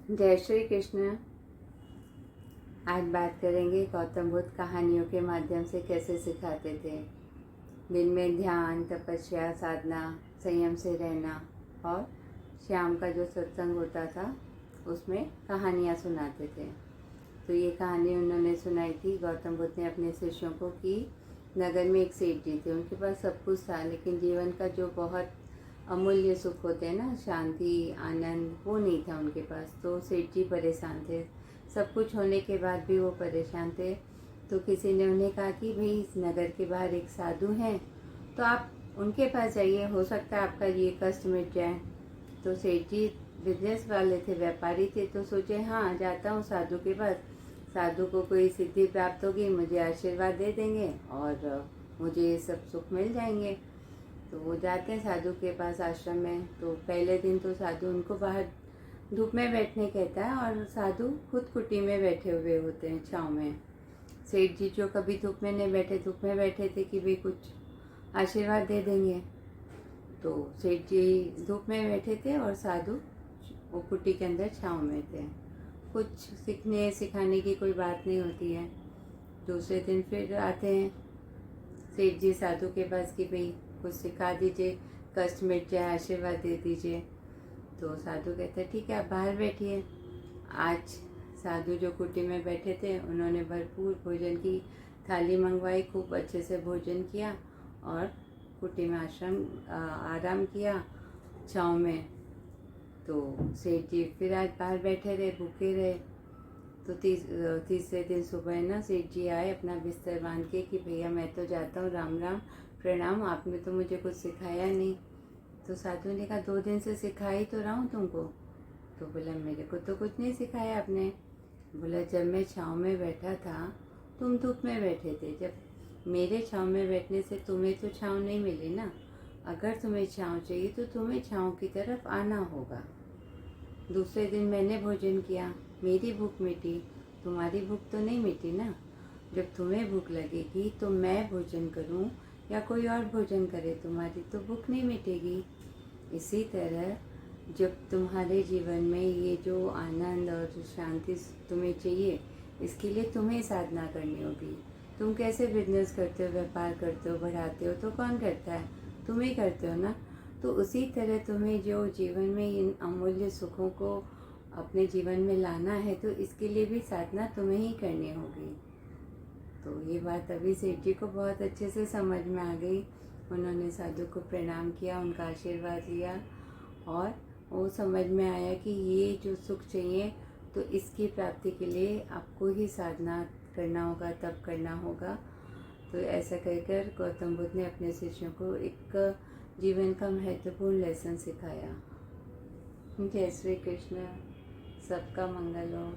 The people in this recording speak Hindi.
जय श्री कृष्ण। आज बात करेंगे गौतम बुद्ध कहानियों के माध्यम से कैसे सिखाते थे। दिन में ध्यान, तपस्या, साधना, संयम से रहना और शाम का जो सत्संग होता था उसमें कहानियाँ सुनाते थे। तो ये कहानी उन्होंने सुनाई थी गौतम बुद्ध ने अपने शिष्यों को कि नगर में एक सेठ जी थे। उनके पास सब कुछ था, लेकिन जीवन का जो बहुत अमूल्य सुख होते हैं ना, शांति, आनंद, वो नहीं था उनके पास। तो सेठ जी परेशान थे, सब कुछ होने के बाद भी वो परेशान थे। तो किसी ने उन्हें कहा कि भाई इस नगर के बाहर एक साधु हैं, तो आप उनके पास जाइए, हो सकता है आपका ये कष्ट मिट जाए। तो सेठ जी बिजनेस वाले थे, व्यापारी थे, तो सोचे हाँ जाता हूँ साधु के पास, साधु को कोई सिद्धि प्राप्त होगी, मुझे आशीर्वाद दे देंगे और मुझे ये सब सुख मिल जाएंगे। तो वो जाते हैं साधु के पास आश्रम में। तो पहले दिन तो साधु उनको बाहर धूप में बैठने कहता है और साधु खुद कुटी में बैठे हुए होते हैं छाँव में। सेठ जी जो कभी धूप में नहीं बैठे, धूप में बैठे थे कि भाई कुछ आशीर्वाद दे देंगे। तो सेठ जी धूप में बैठे थे और साधु वो कुटी के अंदर छाँव में थे। कुछ सीखने सिखाने की कोई बात नहीं होती है। दूसरे दिन फिर आते हैं सेठ जी साधु के पास कि भाई कुछ सिखा दीजिए, कष्ट मिट जाए, आशीर्वाद दे दीजिए। तो साधु कहते हैं ठीक है आप बाहर बैठिए। आज साधु जो कुटी में बैठे थे उन्होंने भरपूर भोजन की थाली मंगवाई, खूब अच्छे से भोजन किया और कुटी में आराम किया छाँव में। तो सेठ जी फिर आज बाहर बैठे रहे, भूखे रहे। तो तीसरे दिन सुबह ना सेठ जी आए अपना बिस्तर बांध के कि भैया मैं तो जाता हूँ, राम राम, प्रणाम, आपने तो मुझे कुछ सिखाया नहीं। तो साधु ने कहा 2 दिन से सिखा ही तो रहा हूँ तुमको। तो बोला मेरे को तो कुछ नहीं सिखाया आपने। बोला जब मैं छाँव में बैठा था तुम धूप में बैठे थे, जब मेरे छाँव में बैठने से तुम्हें तो छाँव नहीं मिली ना। अगर तुम्हें छाँव चाहिए तो तुम्हें छाँव की तरफ आना होगा। दूसरे दिन मैंने भोजन किया, मेरी भूख मिटी, तुम्हारी भूख तो नहीं मिटी ना। जब तुम्हें भूख लगेगी तो मैं भोजन करूं या कोई और भोजन करे, तुम्हारी तो भूख नहीं मिटेगी। इसी तरह जब तुम्हारे जीवन में ये जो आनंद और शांति तुम्हें चाहिए, इसके लिए तुम्हें साधना करनी होगी। तुम कैसे बिजनेस करते हो, व्यापार करते हो, बढ़ाते हो, तो कौन करता है? तुम ही करते हो ना। तो उसी तरह तुम्हें जो जीवन में इन अमूल्य सुखों को अपने जीवन में लाना है, तो इसके लिए भी साधना तुम्हें ही करनी होगी। तो ये बात अभी सेठ जी को बहुत अच्छे से समझ में आ गई। उन्होंने साधु को प्रणाम किया, उनका आशीर्वाद लिया और वो समझ में आया कि ये जो सुख चाहिए तो इसकी प्राप्ति के लिए आपको ही साधना करना होगा, तप करना होगा। तो ऐसा कहकर गौतम बुद्ध ने अपने शिष्यों को एक जीवन का महत्वपूर्ण लेसन सिखाया। जय श्री कृष्ण। सबका मंगल हो।